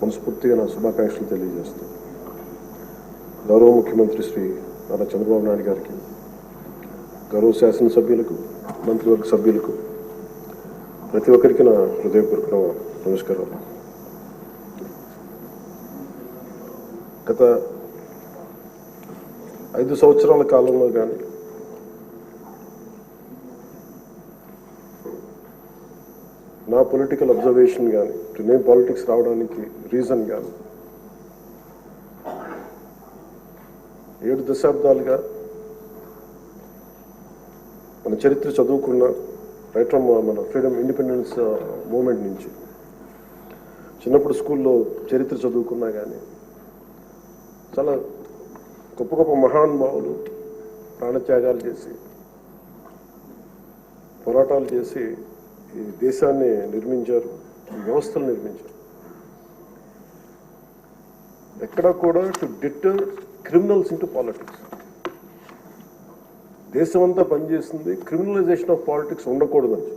మనస్ఫూర్తిగా నా శుభాకాంక్షలు తెలియజేస్తాను. గౌరవ ముఖ్యమంత్రి శ్రీ నారా చంద్రబాబు నాయుడు గారికి, గౌరవ శాసనసభ్యులకు, మంత్రివర్గ సభ్యులకు, ప్రతి ఒక్కరికి నా హృదయపూర్వక నమస్కారాలు. గత 5 సంవత్సరాల కాలంలో కానీ నా పొలిటికల్ అబ్జర్వేషన్ కానీ, నేను పాలిటిక్స్ రావడానికి రీజన్ కానీ 7 దశాబ్దాలుగా మన చరిత్ర చదువుకున్న రైట్ ఫ్రమ్ మన ఫ్రీడమ్ ఇండిపెండెన్స్ మూమెంట్ నుంచి చిన్నప్పుడు స్కూల్లో చరిత్ర చదువుకున్నా కానీ చాలా గొప్ప గొప్ప మహానుభావులు ప్రాణత్యాగాలు చేసి పోరాటాలు చేసి ఈ దేశాన్ని నిర్మించారు, ఈ వ్యవస్థలు నిర్మించారు. ఎక్కడా కూడా to deter criminals into politics. దేశం అంతా పనిచేస్తుంది క్రిమినలైజేషన్ ఆఫ్ పాలిటిక్స్ ఉండకూడదని.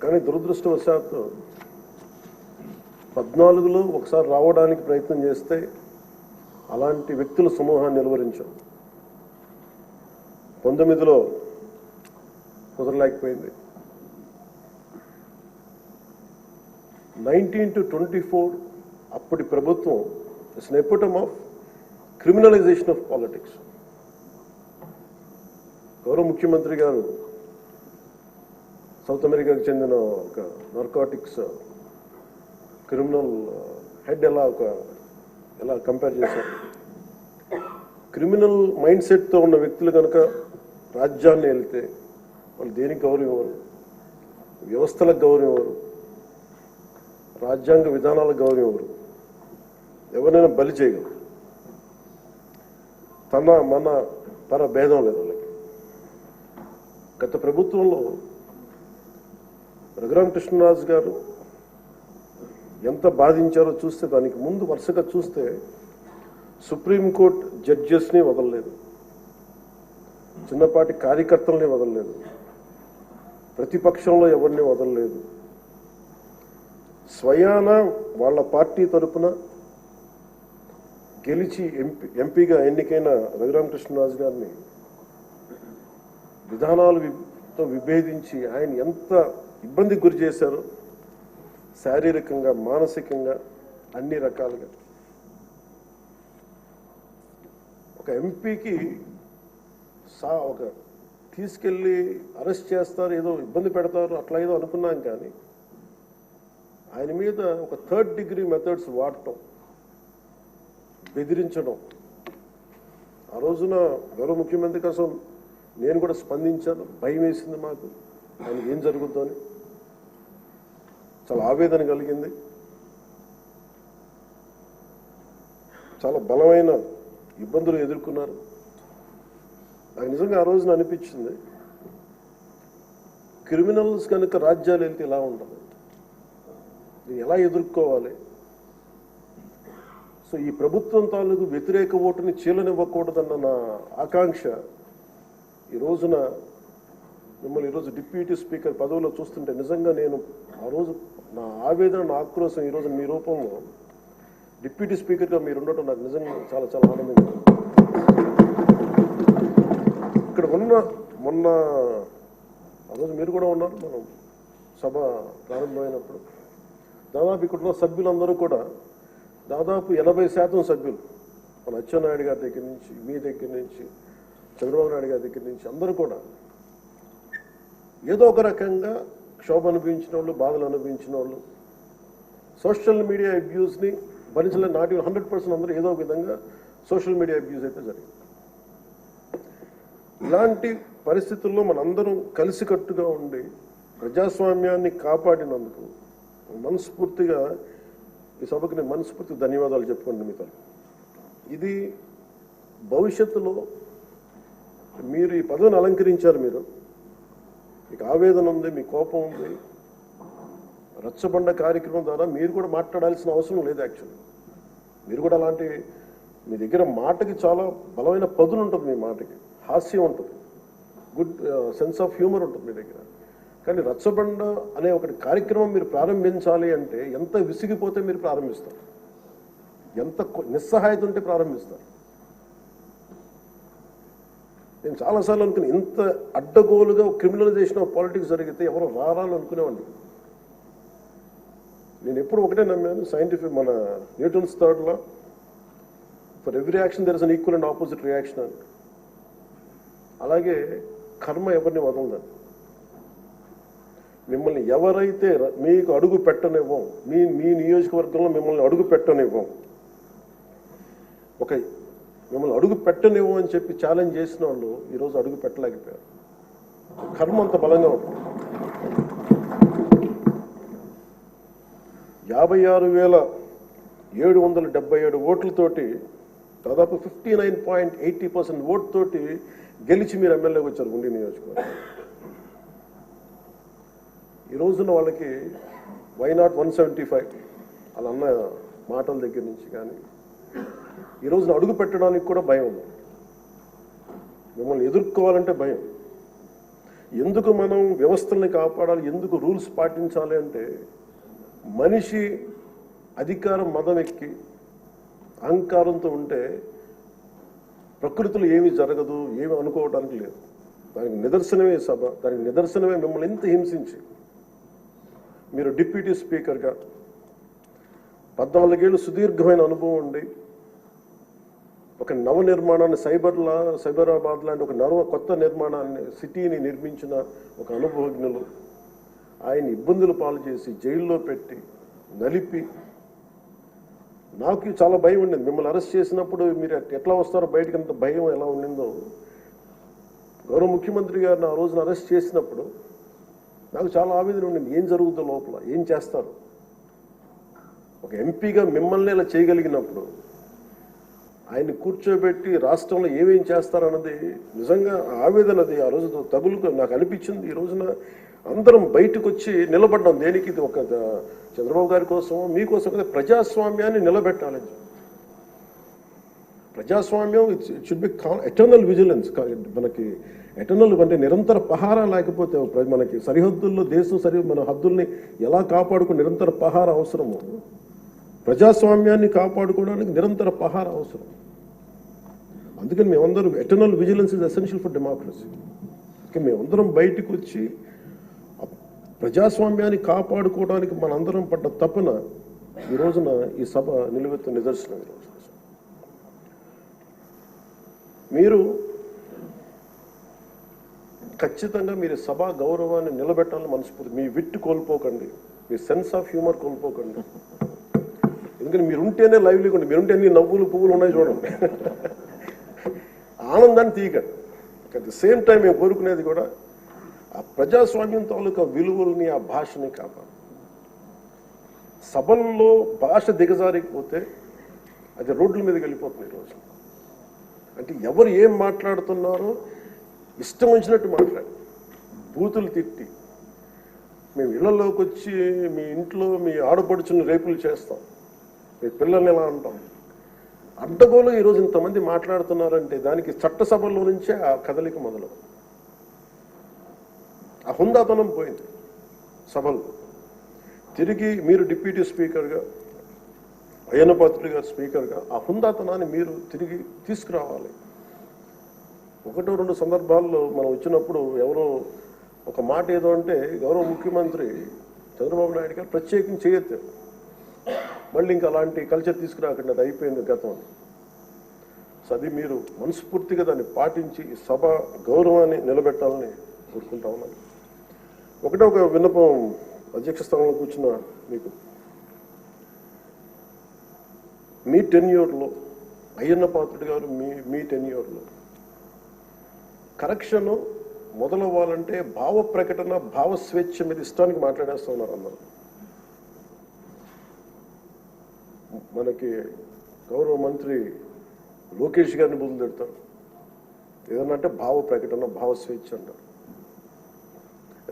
కానీ దురదృష్టవశాత్తు 14లో ఒకసారి రావడానికి ప్రయత్నం చేస్తే అలాంటి వ్యక్తుల సమూహాన్ని నిలువరించాం. 19లో కుదరలేకపోయింది. 19 to 24 అప్పటి ప్రభుత్వం it's an ఎపిటమ్ of criminalization of politics. గౌరవ ముఖ్యమంత్రి గారు సౌత్ అమెరికాకు చెందిన ఒక నార్కోటిక్స్ క్రిమినల్ హెడ్ ఎలా కంపేర్ చేశారు. క్రిమినల్ మైండ్ సెట్తో ఉన్న వ్యక్తులు కనుక రాజ్యాన్ని వెళ్తే వాళ్ళు దేనికి గౌరవం ఇవ్వరు, వ్యవస్థలకు గౌరవం ఇవ్వరు, రాజ్యాంగ విధానాలకు గౌరవం ఇవ్వరు, ఎవరైనా బలి చేయగలరు. తన భేదం లేదు వాళ్ళకి. గత ప్రభుత్వంలో రఘురామకృష్ణరాజు గారు ఎంత బాధించారో చూస్తే, దానికి ముందు వరుసగా చూస్తే సుప్రీంకోర్టు జడ్జెస్ని వదలలేదు, చిన్నపాటి కార్యకర్తల్ని వదలలేదు, ప్రతిపక్షంలో ఎవరిని వదలలేదు. స్వయాన వాళ్ళ పార్టీ తరఫున గెలిచి ఎంపీగా ఎన్నికైన రఘురామకృష్ణరాజు గారిని విధానాలతో విభేదించి ఆయన ఎంత ఇబ్బందికి గురి చేశారో, శారీరకంగా, మానసికంగా, అన్ని రకాలుగా. ఒక ఎంపీకి ఒక తీసుకెళ్ళి అరెస్ట్ చేస్తారు, ఏదో ఇబ్బంది పెడతారు, అట్లా ఏదో అనుకున్నాం. కానీ ఆయన మీద ఒక 3rd degree మెథడ్స్ వాడటం, బెదిరించడం. ఆ రోజున గౌరవ ముఖ్యమంత్రి కోసం నేను కూడా స్పందించాను. భయం వేసింది మాకు, ఆయనకి ఏం జరుగుద్దో అని. చాలా ఆవేదన కలిగింది. చాలా బలమైన ఇబ్బందులు ఎదుర్కొన్నారు. నాకు నిజంగా ఆ రోజున అనిపించింది, క్రిమినల్స్ కనుక రాజ్యాలు వెళ్తే ఎలా ఉండదు, ఎలా ఎదుర్కోవాలి. సో ఈ ప్రభుత్వం తాలూకు వ్యతిరేక ఓటుని చీలనివ్వకూడదన్న నా ఆకాంక్ష ఈ రోజున మిమ్మల్ని ఈరోజు డిప్యూటీ స్పీకర్ పదవిలో చూస్తుంటే నిజంగా నేను ఆ రోజు నా ఆవేదన, నా ఆక్రోశం ఈరోజు మీ రూపంలో డిప్యూటీ స్పీకర్గా మీరు ఉండటం నాకు నిజంగా చాలా చాలా ఆనందంగా. ఇక్కడ మొన్న ఆ రోజు మీరు కూడా ఉన్నారు, మనం సభ ప్రారంభమైనప్పుడు దాదాపు ఇక్కడున్న సభ్యులందరూ కూడా దాదాపు 80% సభ్యులు మన అచ్చెన్నాయుడు గారి దగ్గర నుంచి, మీ దగ్గర నుంచి, చంద్రబాబు నాయుడు గారి దగ్గర నుంచి అందరూ కూడా ఏదో ఒక రకంగా క్షోభ అనుభవించిన వాళ్ళు, బాధలు అనుభవించిన వాళ్ళు, సోషల్ మీడియా అబ్యూస్ని భరించలే. నాటి 100% అందరూ ఏదో ఒక విధంగా సోషల్ మీడియా అబ్యూస్ అయితే జరిగింది. ఇలాంటి పరిస్థితుల్లో మనందరం కలిసికట్టుగా ఉండి ప్రజాస్వామ్యాన్ని కాపాడినందుకు మనస్ఫూర్తిగా ఈ సభకు నేను మనస్ఫూర్తిగా ధన్యవాదాలు చెప్పుకోండి మీతో. ఇది భవిష్యత్తులో మీరు ఈ పదవిని అలంకరించారు, మీకు ఆవేదన ఉంది, మీ కోపం ఉంది. రచ్చబండ కార్యక్రమం ద్వారా మీరు కూడా మాట్లాడాల్సిన అవసరం లేదు. యాక్చువల్లీ మీరు కూడా అలాంటి, మీ దగ్గర మాటకి చాలా బలమైన పదును ఉంటుంది, మీ మాటకి హాస్యం ఉంటుంది, గుడ్ సెన్స్ ఆఫ్ హ్యూమర్ ఉంటుంది మీ దగ్గర. కానీ రచ్చబండ అనే ఒకటి కార్యక్రమం మీరు ప్రారంభించాలి అంటే ఎంత విసిగిపోతే మీరు ప్రారంభిస్తారు, ఎంత నిస్సహాయత ఉంటే ప్రారంభిస్తారు. నేను చాలాసార్లు అనుకుని ఇంత అడ్డగోలుగా క్రిమినలైజేషన్ ఆఫ్ పాలిటిక్స్ జరిగితే ఎవరో రారాని అనుకునేవాడిని. నేను ఎప్పుడు ఒకటే నమ్మాను, సైంటిఫిక్ మన Newton's third law, for every action there is an equal and opposite reaction అని. అలాగే కర్మ ఎవరిని వదలదని. మిమ్మల్ని ఎవరైతే మీకు అడుగు పెట్టనివ్వం, మీ నియోజకవర్గంలో మిమ్మల్ని అడుగు పెట్టనివ్వం, మిమ్మల్ని అడుగు పెట్టనివ్వం అని చెప్పి ఛాలెంజ్ చేసిన వాళ్ళు ఈరోజు అడుగు పెట్టలేకపోయారు. కర్మ అంత బలంగా ఉంటుంది. 56,777 ఓట్లతోటి దాదాపు 59.80% ఓటుతోటి గెలిచి మీరు ఎమ్మెల్యేకి వచ్చారు ఉండి నియోజకవర్గం. ఈ రోజున వాళ్ళకి వైనాట్ 175 అలా అన్న మాటల దగ్గర నుంచి కానీ ఈ రోజున అడుగు పెట్టడానికి కూడా భయం ఉంది. మిమ్మల్ని ఎదుర్కోవాలంటే భయం. ఎందుకు మనం వ్యవస్థల్ని కాపాడాలి, ఎందుకు రూల్స్ పాటించాలి అంటే మనిషి అధికారం మదం ఎక్కి అహంకారంతో ఉంటే ప్రకృతిలో ఏమీ జరగదు, ఏమి అనుకోవడానికి లేదు. దానికి నిదర్శనమే సభ, దానికి నిదర్శనమే మిమ్మల్ని ఎంత హింసించి మీరు డిప్యూటీ స్పీకర్గా 14 ఏళ్ళు సుదీర్ఘమైన అనుభవం ఉండి ఒక నవ నిర్మాణాన్ని సైబరాబాద్ లాంటి ఒక కొత్త నిర్మాణాన్ని సిటీని నిర్మించిన ఒక అనుభవజ్ఞులు ఆయన ఇబ్బందులు పాలు చేసి జైల్లో పెట్టి నలిపి నాకు చాలా భయం ఉండింది. మిమ్మల్ని అరెస్ట్ చేసినప్పుడు మీరు ఎట్లా వస్తారో బయటకు అంత భయం ఎలా ఉండిందో గౌరవ ముఖ్యమంత్రి గారిని ఆ రోజున అరెస్ట్ చేసినప్పుడు నాకు చాలా ఆవేదన ఉండింది. ఏం జరుగుతుందో లోపల, ఏం చేస్తారు? ఒక ఎంపీగా మిమ్మల్ని ఇలా చేయగలిగినప్పుడు ఆయన్ని కూర్చోబెట్టి రాష్ట్రంలో ఏమేం చేస్తారన్నది నిజంగా ఆవేదనది ఆ రోజు తగులుకు నాకు అనిపించింది. ఈ రోజున అందరం బయటకు వచ్చి నిలబడ్డాం. దేనికి? ఇది ఒక చంద్రబాబు గారి కోసం, మీకోసం కదా, ప్రజాస్వామ్యాన్ని నిలబెట్టాలి. ప్రజాస్వామ్యం it should be eternal vigilance. మనకి ఎటర్నల్ అంటే నిరంతర పహారా లేకపోతే మనకి సరిహద్దుల్లో దేశం మన హద్దుల్ని ఎలా కాపాడుకుని నిరంతర పహారా అవసరము. ప్రజాస్వామ్యాన్ని కాపాడుకోవడానికి నిరంతర పహారా అవసరం. అందుకని మేమందరం eternal vigilance is essential for democracy. మేమందరం బయటకు వచ్చి ప్రజాస్వామ్యాన్ని కాపాడుకోవడానికి మనందరం పడ్డ తపన ఈ రోజున ఈ సభ నిలువెత్తు నిదర్శనం. ఈరోజు మీరు ఖచ్చితంగా మీరు సభా గౌరవాన్ని నిలబెట్టాలని మనస్ఫూర్తి. మీ విట్టు కోల్పోకండి, మీ సెన్స్ ఆఫ్ హ్యూమర్ కోల్పోకండి. ఎందుకంటే మీరుంటేనే లైవ్లీగా ఉండి, మీరుంటే అన్ని నవ్వులు పువ్వులు ఉన్నాయి చూడండి. ఆనందాన్ని తీయకండి. అట్ ది సేమ్ టైం మేము కోరుకునేది కూడా ఆ ప్రజాస్వామ్యం తాలూకా విలువల్ని, ఆ భాషని కాపాడు. సభల్లో భాష దిగజారిపోతే అది రోడ్ల మీదకి వెళ్ళిపోతుంది ఈరోజు. అంటే ఎవరు ఏం మాట్లాడుతున్నారో ఇష్టం వచ్చినట్టు మాట్లాడి, బూతులు తిట్టి, మేము ఇళ్లలోకి వచ్చి మీ ఇంట్లో మీ ఆడపడుచుని రేపులు చేస్తాం, మీ పిల్లల్ని ఎలా అంటాం. అడ్డగోలు ఈరోజు ఇంతమంది మాట్లాడుతున్నారంటే దానికి చట్టసభల్లో నుంచే ఆ కదలిక మొదలు. ఆ హుందాతనం పోయింది సభలు. తిరిగి మీరు డిప్యూటీ స్పీకర్గా, అయ్యన్న పాత్రుడు గారు స్పీకర్గా ఆ హుందాతనాన్ని మీరు తిరిగి తీసుకురావాలి. 1-2 సందర్భాల్లో మనం వచ్చినప్పుడు ఎవరో ఒక మాట ఏదో అంటే గౌరవ ముఖ్యమంత్రి చంద్రబాబు నాయుడు గారు ప్రత్యేకించి చేయొద్దు, మళ్ళీ ఇంకా అలాంటి కల్చర్ తీసుకురాకండి, అది అయిపోయింది గతం. సో అది మీరు మనస్ఫూర్తిగా దాన్ని పాటించి ఈ సభ గౌరవాన్ని నిలబెట్టాలని కోరుకుంటా ఉన్నాను. ఒక విన్నపం అధ్యక్ష స్థానంలో కూర్చున్న మీకు, మీ టెన్యూర్లో అయ్యన్న పాత్రుడు గారు మీ టెన్యూర్లో కరెక్షన్ మొదలవ్వాలంటే భావ ప్రకటన, భావ స్వేచ్ఛ మీద ఇష్టానికి మాట్లాడేస్తూ ఉన్నారు అందరూ. మనకి గౌరవ మంత్రి లోకేష్ గారిని బుద్ధులు తిడతారు, ఏదన్నా అంటే భావ ప్రకటన, భావ స్వేచ్ఛ అంటారు.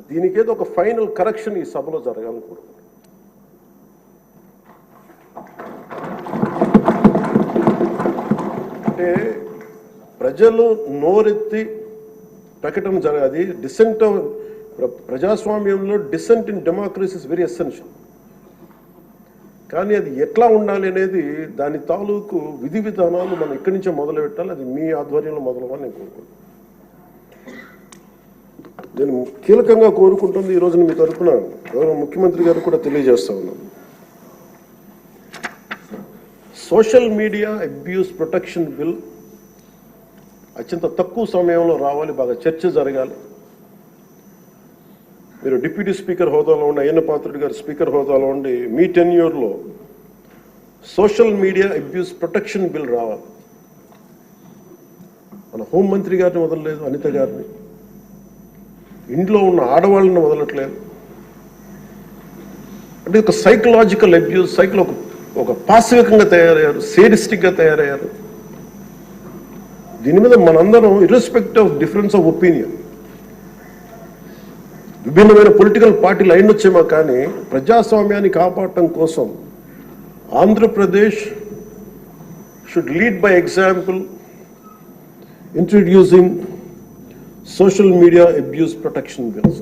దీనికేదో ఒక ఫైనల్ కరెక్షన్ ఈ సభలో జరగాలని కోరుకుంటున్నాను. అంటే ప్రజలు నోరెత్తి ప్రకటన జరగాలి. డిసెంట్ ప్రజాస్వామ్యంలో dissent in democracy is very essential. కానీ అది ఎట్లా ఉండాలి అనేది దాని తాలూకు విధి విధానాలు మనం ఇక్కడి నుంచే మొదలు పెట్టాలి. అది మీ ఆధ్వర్యంలో మొదలవ్వాలి నేను కోరుకుంటున్నాను. నేను కీలకంగా కోరుకుంటుంది ఈ రోజున మీ తరఫున గౌరవ ముఖ్యమంత్రి గారు కూడా తెలియజేస్తా ఉన్నాను. Social media abuse protection bill అత్యంత తక్కువ సమయంలో రావాలి, బాగా చర్చ జరగాలి. మీరు డిప్యూటీ స్పీకర్ హోదాలో ఉండి అయ్యన్న పాత్రుడు గారు స్పీకర్ హోదాలో ఉండి మీ టెన్యూర్లో social media abuse protection bill రావాలి. మన హోంమంత్రి గారిని వదలలేదు, అనిత గారిని, ఇంట్లో ఉన్న ఆడవాళ్ళని వదలట్లేదు. అంటే ఒక సైకలాజికల్ అబ్యూస్, ఒక పాశవికంగా తయారయ్యారు, సేడిస్టిక్గా తయారయ్యారు. దీని మీద మనందరం ఇర్రెస్పెక్ట్ ఆఫ్ డిఫరెన్స్ ఆఫ్ ఒపీనియన్, విభిన్నమైన పొలిటికల్ పార్టీలు అయినొచ్చేమో కానీ ప్రజాస్వామ్యాన్ని కాపాడటం కోసం Andhra Pradesh should lead by example introducing social media abuse protection bills.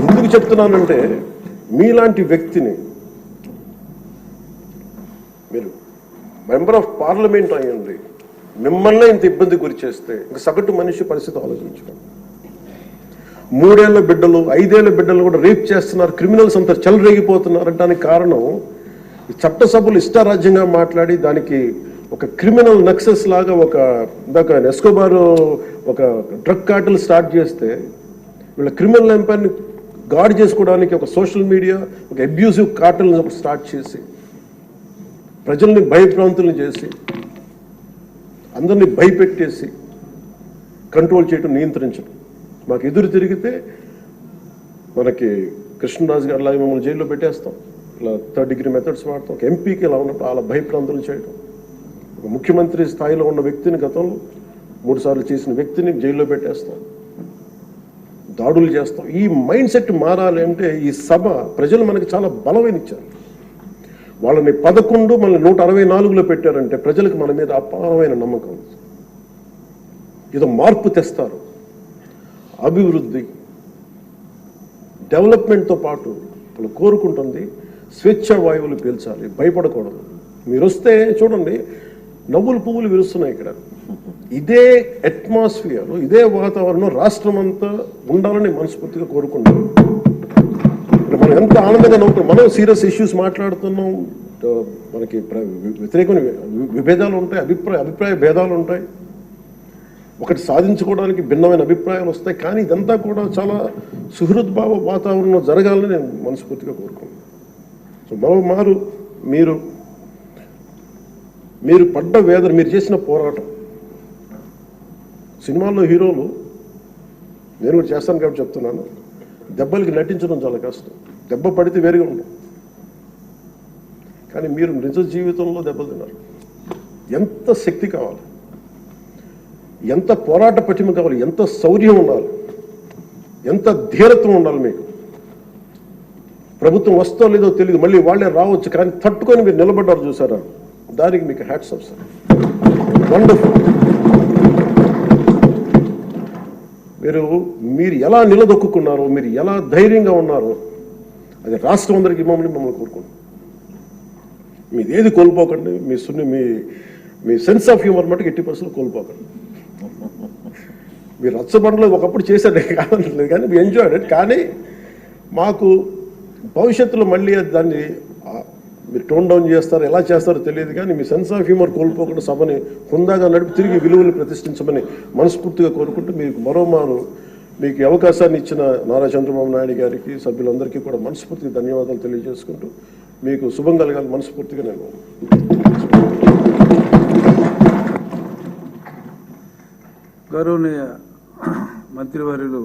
ఎందుకు చెప్తున్నానంటే మీలాంటి వ్యక్తిని, మీరు మెంబర్ ఆఫ్ పార్లమెంట్ అయ్యండి, మిమ్మల్ని ఇంత ఇబ్బంది గురి చేస్తే ఇంకా సగటు మనిషి పరిస్థితి ఆలోచించుకోండి. 3 ఏళ్ల బిడ్డలు 5 ఏళ్ల బిడ్డలు కూడా రేప్ చేస్తున్నారు, క్రిమినల్స్ అంతా చెలరేగిపోతున్నారు అంటానికి కారణం ఈ చట్టసభలు ఇష్టారాజ్యంగా మాట్లాడి దానికి ఒక క్రిమినల్ నక్సెస్ లాగా ఇందాక ఎస్కోబార్ ఒక డ్రగ్ కార్టెల్ స్టార్ట్ చేస్తే వీళ్ళ క్రిమినల్ ఎంపైర్ని గార్డ్ చేసుకోవడానికి ఒక సోషల్ మీడియా ఒక అబ్యూసివ్ కార్టెల్ని ఒకటి స్టార్ట్ చేసి ప్రజల్ని భయభ్రాంతులను చేసి అందరినీ భయపెట్టేసి కంట్రోల్ చేయడం, నియంత్రించడం. మాకు ఎదురు తిరిగితే మనకి కృష్ణరాజు గారు లాగా మమ్మల్ని జైల్లో పెట్టేస్తాం, ఇలా 3rd డిగ్రీ మెథడ్స్ వాడతాం. ఒక ఎంపీకి ఇలా ఉన్నప్పుడు అలా భయప్రాంతులు చేయడం, ఒక ముఖ్యమంత్రి స్థాయిలో ఉన్న వ్యక్తిని గతంలో 3 సార్లు చేసిన వ్యక్తిని జైల్లో పెట్టేస్తాం, దాడులు చేస్తాం. ఈ మైండ్ సెట్ మారాలి అంటే ఈ సభ ప్రజలు మనకి చాలా బలమైన ఇచ్చారు. వాళ్ళని 11 మనల్ని 164లో పెట్టారంటే ప్రజలకు మన మీద అపారమైన నమ్మకం. ఏదో మార్పు తెస్తారు. అభివృద్ధి డెవలప్మెంట్తో పాటు వాళ్ళు కోరుకుంటుంది స్వేచ్ఛ వాయువులు పీల్చాలి, భయపడకూడదు. మీరు వస్తే చూడండి నవ్వులు పువ్వులు విరుస్తున్నాయి ఇక్కడ. ఇదే అట్మాస్ఫియర్, ఇదే వాతావరణం రాష్ట్రం అంతా ఉండాలని మనస్ఫూర్తిగా కోరుకుంటాం. మనం ఎంత ఆనందంగా నవ్వుతున్నాం. మనం సీరియస్ ఇష్యూస్ మాట్లాడుతున్నాం, మనకి వ్యతిరేకమైన విభేదాలు ఉంటాయి, అభిప్రాయ భేదాలు ఉంటాయి, ఒకటి సాధించుకోవడానికి భిన్నమైన అభిప్రాయాలు వస్తాయి. కానీ ఇదంతా కూడా చాలా సుహృద్భావ వాతావరణంలో జరగాలని నేను మనస్ఫూర్తిగా కోరుకున్నాను. సో మరోమారు మీరు పడ్డ వేదన, మీరు చేసిన పోరాటం, సినిమాల్లో హీరోలు, నేను కూడా చేస్తాను కాబట్టి చెప్తున్నాను, దెబ్బలకి నటించడం చాలా కష్టం. దెబ్బ పడితే వేరుగా ఉండదు. కానీ మీరు నిజ జీవితంలో దెబ్బలు తిన్నారు. ఎంత శక్తి కావాలి, ఎంత పోరాట పటిమ కావాలి, ఎంత శౌర్యం ఉండాలి, ఎంత ధీరత్వం ఉండాలి మీకు. ప్రభుత్వం వస్తో లేదో తెలియదు, మళ్ళీ వాళ్ళే రావచ్చు, కానీ తట్టుకొని మీరు నిలబడ్డారు చూసారా, దానికి మీకు హ్యాట్స్ ఆఫ్ సార్. వండర్ఫుల్. మీరు ఎలా నిలదొక్కున్నారో, మీరు ఎలా ధైర్యంగా ఉన్నారో అది రాష్ట్రం అందరికీ మమ్మల్ని కోరుకుంటున్నాం. మీది ఏది కోల్పోకండి. మీ సెన్స్ ఆఫ్ హ్యూమర్ మటుకు 80% కోల్పోకండి. మీరు రచ్చబండలో ఒకప్పుడు చేశారు కాదనలేదు, కానీ మీ ఎంజాయ్డ్ ఇట్. కానీ మాకు భవిష్యత్తులో మళ్ళీ దాన్ని మీరు టోన్ డౌన్ చేస్తారు, ఎలా చేస్తారో తెలియదు, కానీ మీ సెన్స్ ఆఫ్ హ్యూమర్ కోల్పోకుండా సభని హుందాగా నడిపి తిరిగి విలువలు ప్రతిష్ఠించమని మనస్ఫూర్తిగా కోరుకుంటూ మీకు మరోమారు మీకు అవకాశాన్ని ఇచ్చిన నారా చంద్రబాబు నాయుడు గారికి, సభ్యులందరికీ కూడా మనస్ఫూర్తిగా ధన్యవాదాలు తెలియజేసుకుంటూ మీకు శుభం కలగాలి మనస్ఫూర్తిగా నేను. గౌరవనీయ మంత్రివర్యులు